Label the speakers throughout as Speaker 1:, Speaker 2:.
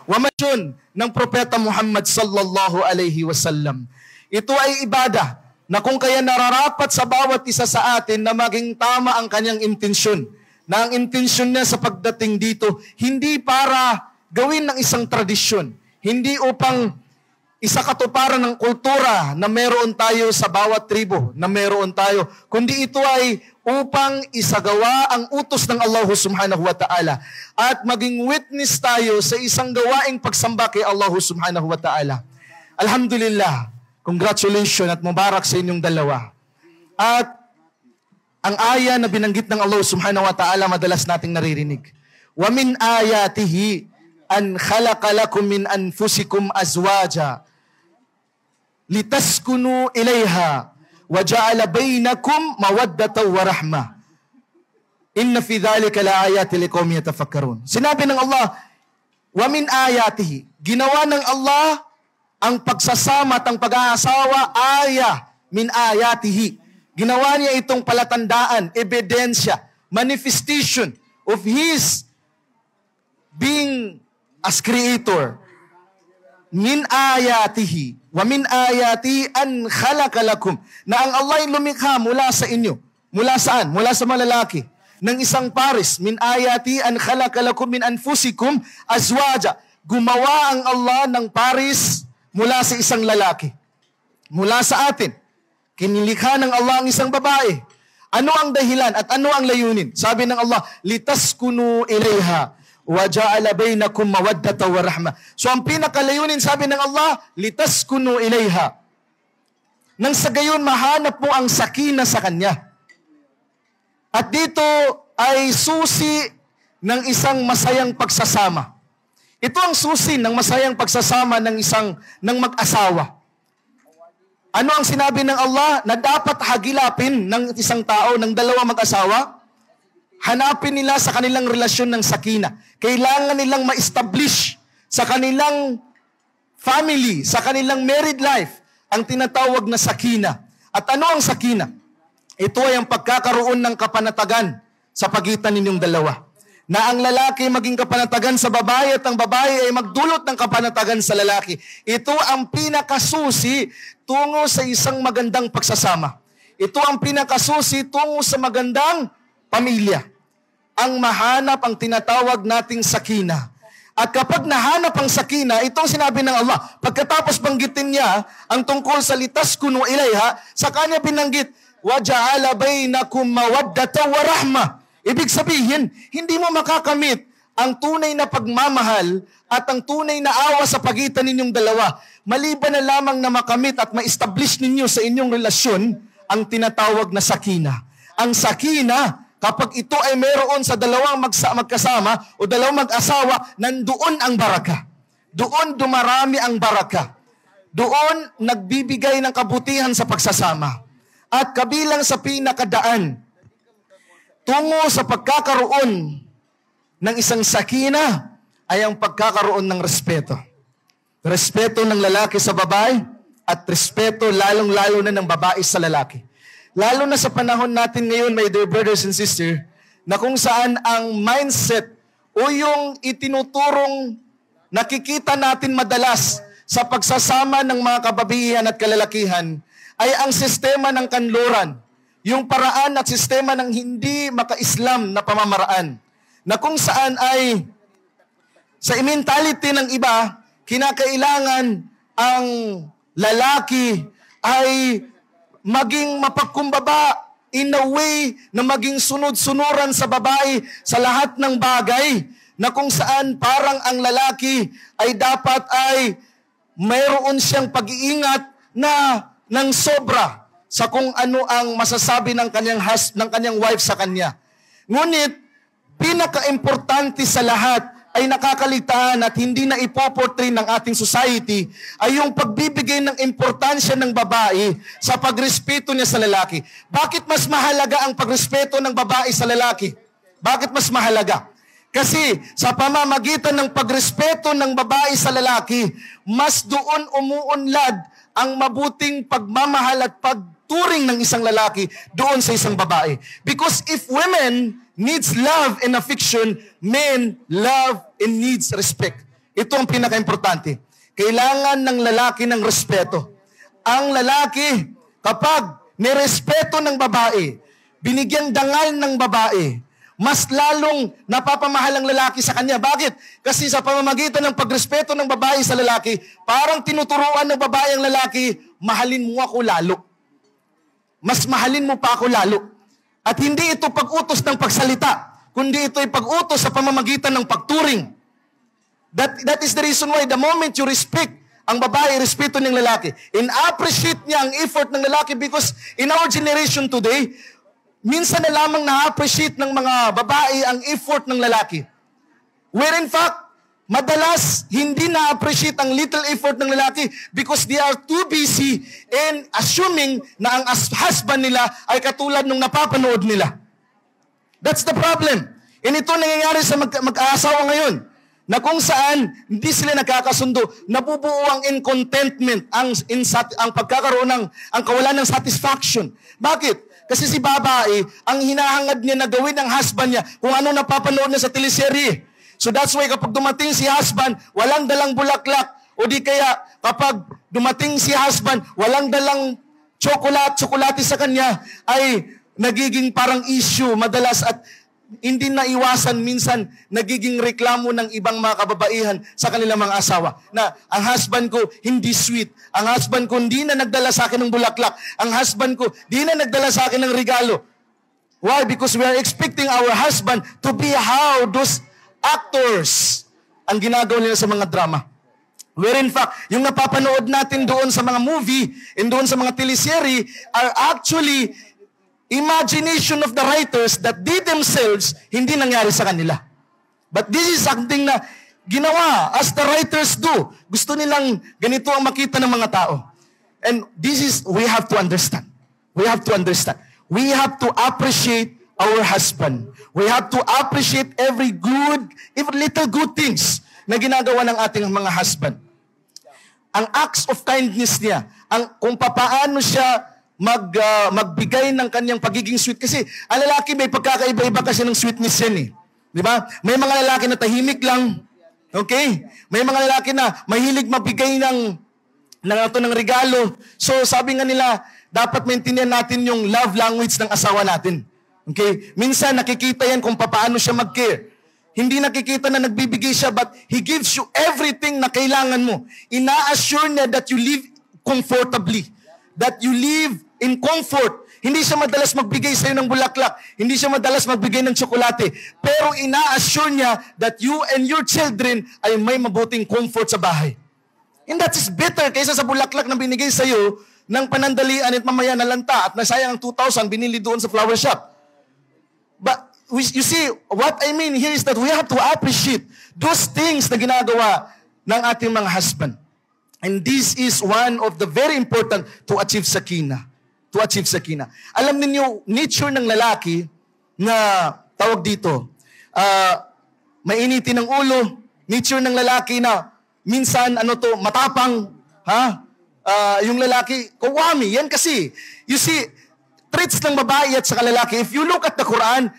Speaker 1: Wamasyon ng Propeta Muhammad sallallahu alaihi wasallam. Ito ay ibada na kung kaya nararapat sa bawat isa sa atin na maging tama ang kanyang intensyon. Na ang intensyon niya sa pagdating dito, hindi para gawin ng isang tradisyon, hindi upang isa katuparan ng kultura na meron tayo sa bawat tribo, na meron tayo, kundi ito ay upang isagawa ang utos ng Allah subhanahu wa ta'ala at maging witness tayo sa isang gawaing pagsamba kay Allah subhanahu wa ta'ala. Alhamdulillah, congratulations at mubarak sa inyong dalawa. At ang aya na binanggit ng Allah subhanahu wa ta'ala madalas nating naririnig. Wa min ayatihi an khalaqa lakum min anfusikum azwaja litaskunu ilayha wa ja'ala bainakum mawaddatan wa rahma. Inna fi dhalika laayatin liqaumin yatafakkarun. Sinabi ng Allah, wa min ayatihi, ginawa ng Allah ang pagsasama at ang pag-aasawa, aya min ayatihi. Ginawa niya itong palatandaan, ebidensya, manifestation of His being as creator. Min ayatihi, wa min ayati an khalaqa lakum, na ang Allah ay lumikha mula sa inyo. Mula saan? Mula sa malalaki. Ng isang pares. Min ayati an khalaqa lakum min anfusikum azwaja. Gumawa ang Allah ng pares mula sa isang lalaki. Mula sa atin. Kinilikha ng Allah ang isang babae. Ano ang dahilan at ano ang layunin? Sabi ng Allah, litaskunu ilayha wa ja'ala bainakum mawaddatan wa rahma. So ang pinakalayunin, sabi ng Allah, litaskunu ilayha. Nang sa gayon mahanap mo ang sakina sa kanya. At dito ay susi ng isang masayang pagsasama. Ito ang susi ng masayang pagsasama ng mag-asawa. Ano ang sinabi ng Allah na dapat hagilapin ng isang tao, ng dalawang mag-asawa? Hanapin nila sa kanilang relasyon ng sakina. Kailangan nilang ma-establish sa kanilang family, sa kanilang married life, ang tinatawag na sakina. At ano ang sakina? Ito ay ang pagkakaroon ng kapanatagan sa pagitan ninyong dalawa. Na ang lalaki maging kapanatagan sa babae at ang babae ay magdulot ng kapanatagan sa lalaki. Ito ang pinakasusi tungo sa isang magandang pagsasama. Ito ang pinakasusi tungo sa magandang pamilya. Ang mahanap ang tinatawag nating sakina. At kapag nahanap ang sakina, itong sinabi ng Allah, pagkatapos banggitin niya ang tungkol sa litaskunu ilayha, sa kanya binanggit, wa ja'ala bainakum mawaddatan wa rahma. Ibig sabihin, hindi mo makakamit ang tunay na pagmamahal at ang tunay na awa sa pagitan ninyong dalawa, maliban na lamang na makamit at ma-establish ninyo sa inyong relasyon ang tinatawag na sakina. Ang sakina, kapag ito ay mayroon sa dalawang magkasama o dalawang mag-asawa, nandoon ang baraka. Doon dumarami ang baraka. Doon nagbibigay ng kabutihan sa pagsasama. At kabilang sa pinakadaan, tungo sa pagkakaroon ng isang sakina ay ang pagkakaroon ng respeto. Respeto ng lalaki sa babae at respeto lalong-lalo na ng babae sa lalaki. Lalo na sa panahon natin ngayon, my dear brothers and sisters, na kung saan ang mindset o yung itinuturong nakikita natin madalas sa pagsasama ng mga kababaihan at kalalakihan ay ang sistema ng kanluran. Yung paraan at sistema ng hindi maka-Islam na pamamaraan. Na kung saan ay sa mentality ng iba, kinakailangan ang lalaki ay maging mapagkumbaba in a way na maging sunod-sunuran sa babae sa lahat ng bagay. Na kung saan parang ang lalaki ay dapat ay mayroon siyang pag-iingat na ng sobra sa kung ano ang masasabi ng kanyang wife sa kanya. Ngunit, pinaka-importante sa lahat ay nakakaligtaan at hindi na ipoportray ng ating society ay yung pagbibigay ng importansya ng babae sa pagrespeto niya sa lalaki. Bakit mas mahalaga ang pagrespeto ng babae sa lalaki? Bakit mas mahalaga? Kasi sa pamamagitan ng pagrespeto ng babae sa lalaki, mas doon umuunlad ang mabuting pagmamahal at pagturing ng isang lalaki doon sa isang babae. Because if women needs love and affection, men love and needs respect. ito ang pinaka-importante. Kailangan ng lalaki ng respeto. Ang lalaki, kapag nirespeto ng babae, binigyan dangal ng babae, mas lalong napapamahal ang lalaki sa kanya. Bakit? Kasi sa pamamagitan ng pagrespeto ng babae sa lalaki, parang tinuturuan ng babae ang lalaki, mahalin mo ako lalo. Mas mahalin mo pa ako lalo. At hindi ito pag-utos ng pagsalita, kundi ito ay pag-utos sa pamamagitan ng pagturing. That is the reason why the moment you respect ang babae, respeto ng lalaki, in-appreciate niya ang effort ng lalaki, because in our generation today, minsan na lamang na-appreciate ng mga babae ang effort ng lalaki. Where in fact, madalas hindi na-appreciate ang little effort ng lalaki because they are too busy in assuming na ang husband nila ay katulad nung napapanood nila. That's the problem. And ito nangyayari sa mag-aasawa ngayon, na kung saan hindi sila nagkakasundo, nabubuo ang incontentment, ang pagkakaroon ang kawalan ng satisfaction. Bakit? Kasi si babae, ang hinahangad niya na gawin ng husband niya kung ano napapanood niya sa teleserye. So that's why kapag dumating si husband, walang dalang bulaklak, o di kaya kapag dumating si husband, walang dalang tsokolate sa kanya, ay nagiging parang issue madalas, at hindi naiwasan minsan nagiging reklamo ng ibang mga kababaihan sa kanilang mga asawa na ang husband ko hindi sweet, ang husband ko hindi na nagdala sa akin ng bulaklak, ang husband ko hindi na nagdala sa akin ng regalo. Why? Because we are expecting our husband to be how those actors ang ginagawa nila sa mga drama. Where in fact, yung napapanood natin doon sa mga movie and doon sa mga teleserye are actually imagination of the writers that they themselves hindi nangyari sa kanila. But this is something na ginawa as the writers do. Gusto nilang ganito ang makita ng mga tao. And this is, we have to understand. We have to understand. We have to appreciate our husband. We have to appreciate every little good things na ginagawa ng ating mga husband. Ang acts of kindness niya, kung papaano siya magbigay ng kanyang pagiging sweet. Kasi ang lalaki may pagkakaiba-iba kasi ng sweetness yan eh. Di ba? May mga lalaki na tahimik lang. Okay? May mga lalaki na mahilig magbigay ng regalo. So sabi nga nila, dapat maintindihan natin yung love language ng asawa natin. Okay? Minsan nakikita yan kung paano siya mag-care. Hindi nakikita na nagbibigay siya, but He gives you everything na kailangan mo. Ina-assure niya that you live comfortably. That you live in comfort. Hindi siya madalas magbigay sa'yo ng bulaklak. Hindi siya madalas magbigay ng tsokolate. Pero ina-assure niya that you and your children ay may mabuting comfort sa bahay. And that is better kaysa sa bulaklak na binigay sa'yo ng panandalian at mamaya nalanta at nasayang ang 2,000 binili doon sa flower shop. But you see, what I mean here is that we have to appreciate those things na ginagawa ng ating mga husband. And this is one of the very important to achieve sakina. To achieve sakina. Alam niyo, nature ng lalaki na tawag dito, mainitin ng ulo, nature ng lalaki na minsan, matapang, yung lalaki, kawami, yan kasi. You see, traits ng babae at sa lalaki, if you look at the Quran,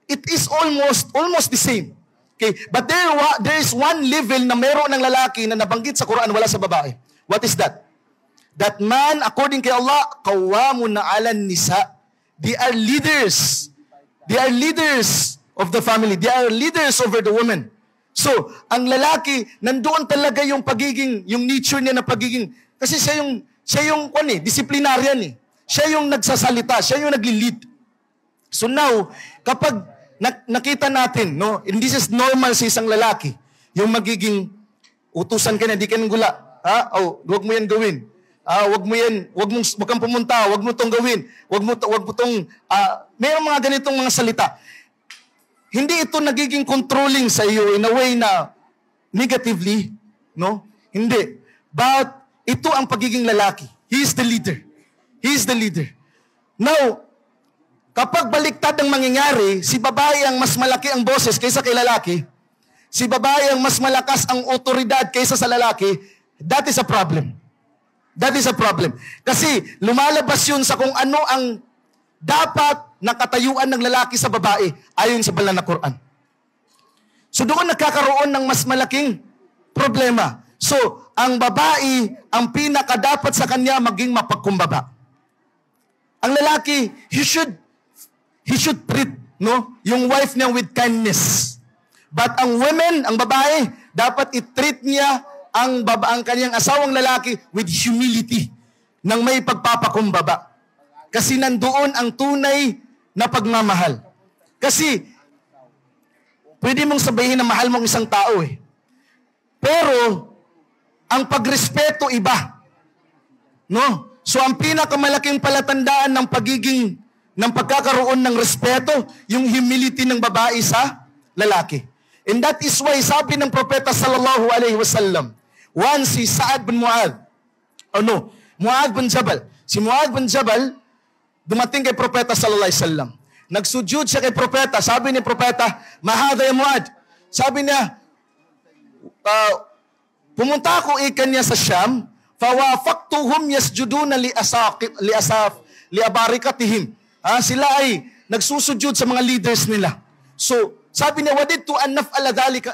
Speaker 1: it is almost the same. Okay, but there is one level na meron ng lalaki na nabanggit sa Quran, wala sa babae. What is that? That man, according kay Allah, qawamun 'alan nisa. They are leaders. They are leaders of the family. They are leaders over the women. So, ang lalaki, nandoon talaga yung nature niya na pagiging, kasi siya yung disciplinarian eh. Siya yung nagsasalita, siya yung nagli-lead. So now, kapag nakita natin, no, and this is normal sa isang lalaki, yung magiging utusan ka na, di ka nang gula. Huwag mo yan gawin. Huwag kang pumunta, huwag mo tong gawin. Huwag mo tong, mayroong mga ganitong mga salita. Hindi ito nagiging controlling sa iyo in a way na negatively, no? Hindi. But ito ang pagiging lalaki. He is the leader. He is the leader. Now, kapag baliktad ang mangyayari, si babae ang mas malaki ang boses kaysa kay lalaki, si babae ang mas malakas ang otoridad kaysa sa lalaki, that is a problem. That is a problem. Kasi lumalabas yun sa kung ano ang dapat na katayuan ng lalaki sa babae ayon sa banal na Quran. So doon nagkakaroon ng mas malaking problema. So, ang babae, ang pinakadapat sa kanya maging mapagkumbaba. Ang lalaki, he should treat, no, yung wife niya with kindness. But ang women, ang babae, dapat i-treat niya ang kanyang asawang lalaki with humility, nang may pagpapakumbaba. Kasi nandoon ang tunay na pagmamahal. Kasi, pwede mong sabihin na mahal mong isang tao eh. Pero, ang pagrespeto iba. No? So, ang pinakamalaking palatandaan ng pagkakaroon ng respeto, yung humility ng babae sa lalaki. And that is why, sabi ng propeta sallallahu alaihi wasallam, once si Sa'ad bin Mu'adh, Mu'adh bin Jabal. Si Mu'adh bin Jabal, dumating kay propeta sallallahu alaihi wasallam. Nagsujud siya kay propeta. Sabi ni propeta, mahada ya Mu'adh. Sabi niya, pumunta ako ikan niya sa Sham, fawafaktuhum yasjuduna li abarikatihim. Sila ay nagsusujud sa mga leaders nila. So, sabi niya, wadidtu an naf'ala dhalika